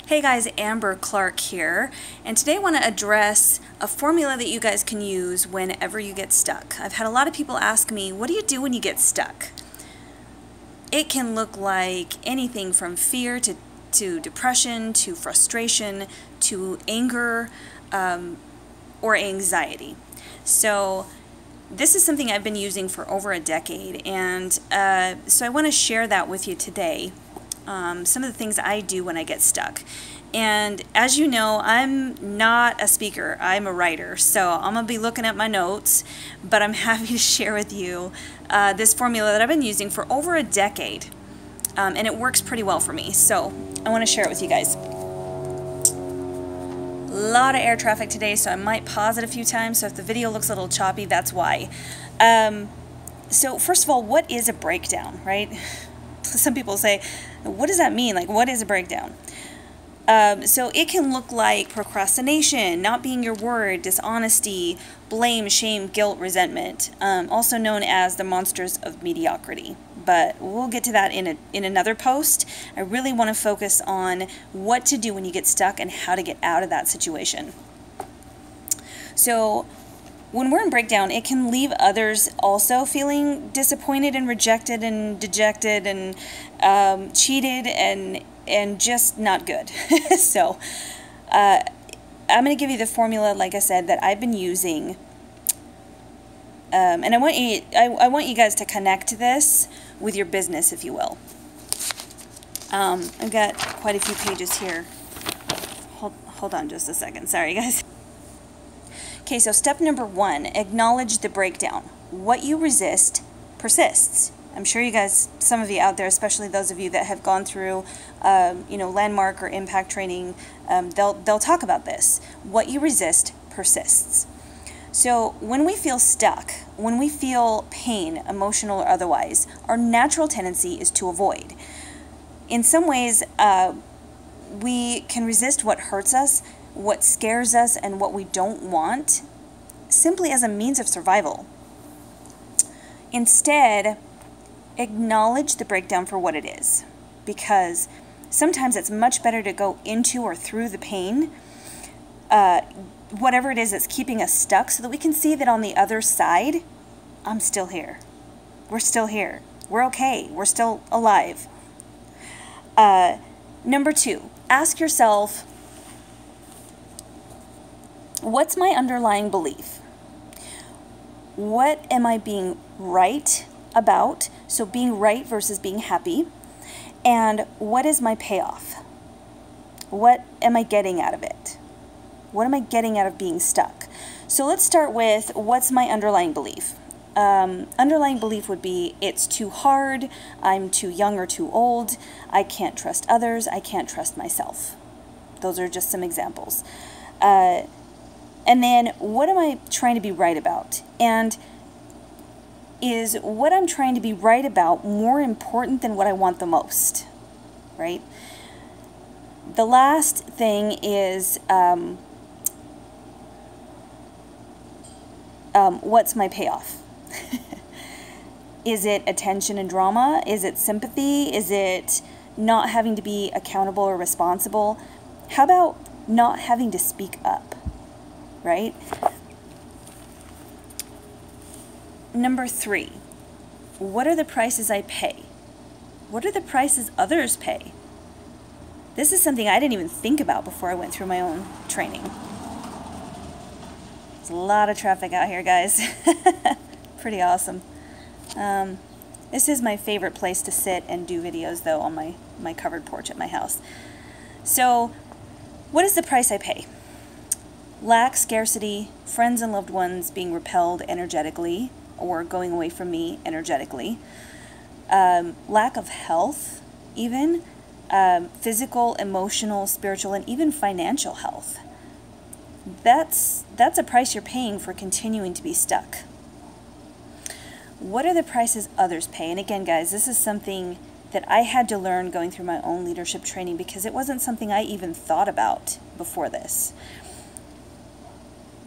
Hey guys, Amber Clark here, and today I want to address a formula that you guys can use whenever you get stuck. I've had a lot of people ask me, what do you do when you get stuck? It can look like anything from fear to depression, to frustration, to anger, or anxiety. So this is something I've been using for over a decade, and so I want to share that with you today. Some of the things I do when I get stuck. And as you know, I'm not a speaker, I'm a writer, so I'm going to be looking at my notes, but I'm happy to share with you this formula that I've been using for over a decade, and it works pretty well for me, so I want to share it with you guys. A lot of air traffic today, so I might pause it a few times, so if the video looks a little choppy, that's why. So first of all, what is a breakdown, right? Some people say, what does that mean? Like, what is a breakdown? So it can look like procrastination, not being your word, dishonesty, blame, shame, guilt, resentment, also known as the monsters of mediocrity. But we'll get to that in another post. I really want to focus on what to do when you get stuck and how to get out of that situation. So when we're in breakdown, it can leave others also feeling disappointed and rejected and dejected and cheated and just not good. So I'm going to give you the formula, like I said, that I've been using. And I want you guys to connect this with your business, if you will. I've got quite a few pages here. Hold on just a second. Sorry, guys. Okay, so step number 1, acknowledge the breakdown. What you resist persists. I'm sure you guys, some of you out there, especially those of you that have gone through, landmark or impact training, they'll talk about this. What you resist persists. So when we feel stuck, when we feel pain, emotional or otherwise, our natural tendency is to avoid. In some ways, we can resist what hurts us, what scares us, and what we don't want, simply as a means of survival. Instead, acknowledge the breakdown for what it is, because sometimes it's much better to go into or through the pain, whatever it is that's keeping us stuck, so that we can see that on the other side, I'm still here. We're still here. We're okay. We're still alive. Number 2, ask yourself, what's my underlying belief? What am I being right about? So being right versus being happy. And what is my payoff? What am I getting out of it? What am I getting out of being stuck? So let's start with, what's my underlying belief? Underlying belief would be, it's too hard, I'm too young or too old, I can't trust others, I can't trust myself. Those are just some examples. And then, what am I trying to be right about? And is what I'm trying to be right about more important than what I want the most? Right? The last thing is, what's my payoff? Is it attention and drama? Is it sympathy? Is it not having to be accountable or responsible? How about not having to speak up? Right? Number 3, what are the prices I pay? What are the prices others pay? This is something I didn't even think about before I went through my own training. There's a lot of traffic out here, guys. Pretty awesome. This is my favorite place to sit and do videos, though, on my covered porch at my house. So, what is the price I pay? Lack, scarcity, friends and loved ones being repelled energetically or going away from me energetically. Lack of health, even. Physical, emotional, spiritual, and even financial health. That's a price you're paying for continuing to be stuck. What are the prices others pay? And again, guys, this is something that I had to learn going through my own leadership training, because it wasn't something I even thought about before this.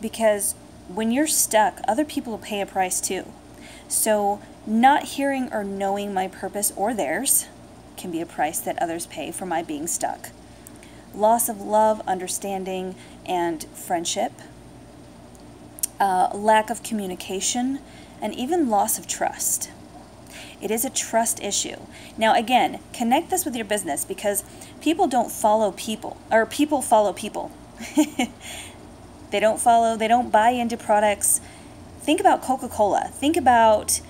Because when you're stuck, other people will pay a price too. So not hearing or knowing my purpose or theirs can be a price that others pay for my being stuck. loss of love, understanding, and friendship, lack of communication, and even loss of trust. It is a trust issue. Now again, connect this with your business, because people don't follow people, or people follow people. They don't buy into products. Think about Coca-Cola. Think about,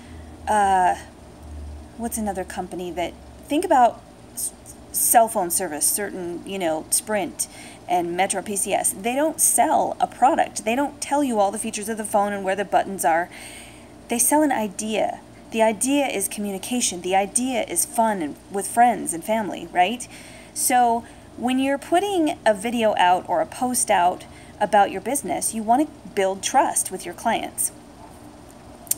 what's another company think about cell phone service, certain, Sprint and Metro PCS. They don't sell a product. They don't tell you all the features of the phone and where the buttons are. They sell an idea. The idea is communication. The idea is fun and with friends and family, right? So when you're putting a video out or a post out about your business, you want to build trust with your clients,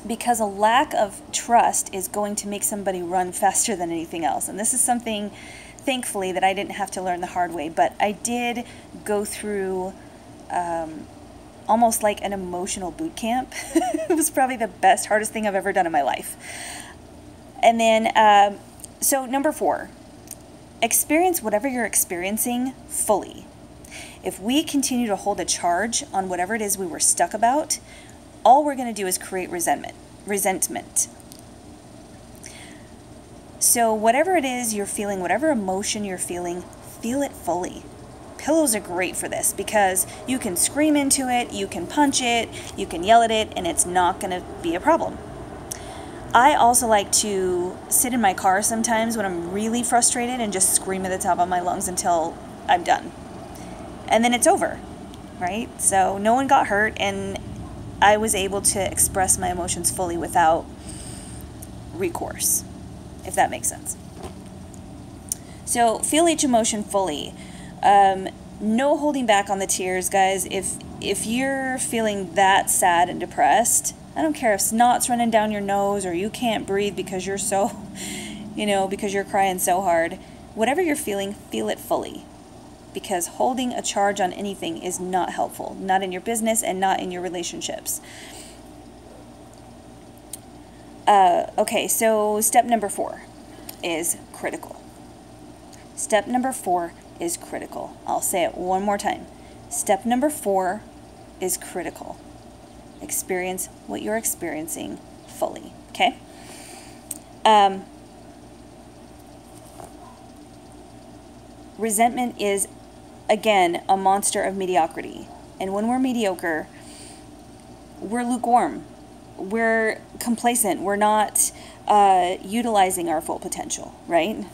because a lack of trust is going to make somebody run faster than anything else. And this is something, thankfully, that I didn't have to learn the hard way, but I did go through almost like an emotional boot camp. It was probably the best, hardest thing I've ever done in my life. And then, so number 4, experience whatever you're experiencing fully. If we continue to hold a charge on whatever it is we were stuck about, all we're going to do is create resentment. So whatever it is you're feeling, whatever emotion you're feeling, feel it fully. Pillows are great for this, because you can scream into it, you can punch it, you can yell at it, and it's not going to be a problem. I also like to sit in my car sometimes when I'm really frustrated and just scream at the top of my lungs until I'm done. And then it's over, right? So no one got hurt, and I was able to express my emotions fully without recourse, if that makes sense. So feel each emotion fully. No holding back on the tears, guys. If you're feeling that sad and depressed, I don't care if snot's running down your nose or you can't breathe because you're so, because you're crying so hard. Whatever you're feeling, feel it fully. Because holding a charge on anything is not helpful, not in your business and not in your relationships. Okay, so step number 4 is critical. Step number 4 is critical. I'll say it one more time. Step number 4 is critical. Experience what you're experiencing fully, okay? Resentment is, again, a monster of mediocrity. And when we're mediocre, we're lukewarm. We're complacent. We're not utilizing our full potential, right?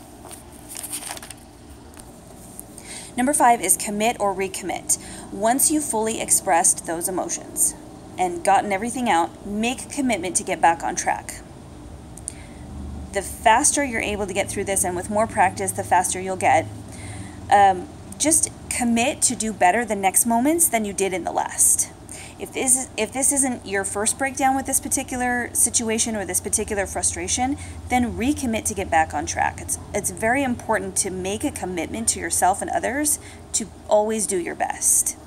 Number 5 is commit or recommit. Once you've fully expressed those emotions and gotten everything out, make a commitment to get back on track. The faster you're able to get through this, and with more practice, the faster you'll get. Just commit to do better the next moments than you did in the last. If this isn't your first breakdown with this particular situation or this particular frustration, then recommit to get back on track. It's very important to make a commitment to yourself and others to always do your best.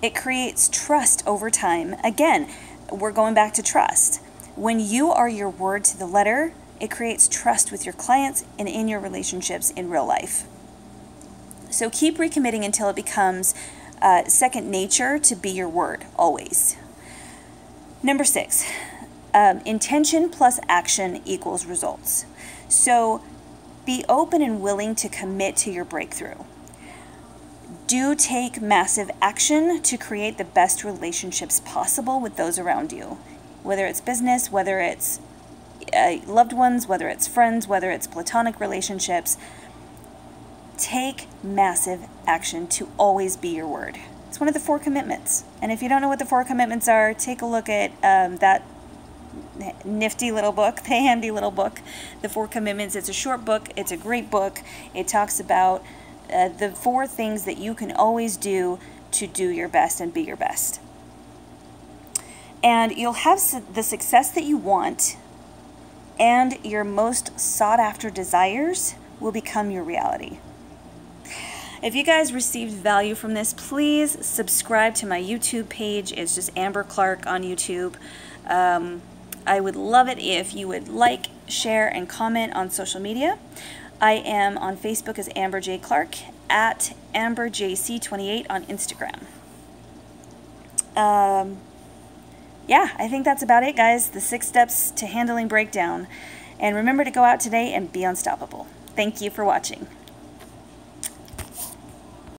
It creates trust over time. Again, we're going back to trust. When you are your word to the letter, it creates trust with your clients and in your relationships in real life. So keep recommitting until it becomes second nature to be your word, always. Number 6, intention plus action equals results. So be open and willing to commit to your breakthrough. Do take massive action to create the best relationships possible with those around you, whether it's business, whether it's loved ones, whether it's friends, whether it's platonic relationships. Take massive action to always be your word. It's one of the 4 commitments. And if you don't know what the 4 commitments are, take a look at that nifty little book, the handy little book, The 4 Commitments. It's a short book. It's a great book. It talks about the 4 things that you can always do to do your best and be your best. And you'll have the success that you want, and your most sought after desires will become your reality. If you guys received value from this, please subscribe to my YouTube page. It's just Amber Clark on YouTube. I would love it if you would like, share, and comment on social media. I am on Facebook as Amber J. Clark, at AmberJC28 on Instagram. Yeah, I think that's about it, guys. The 6 steps to handling breakdown. And remember to go out today and be unstoppable. Thank you for watching.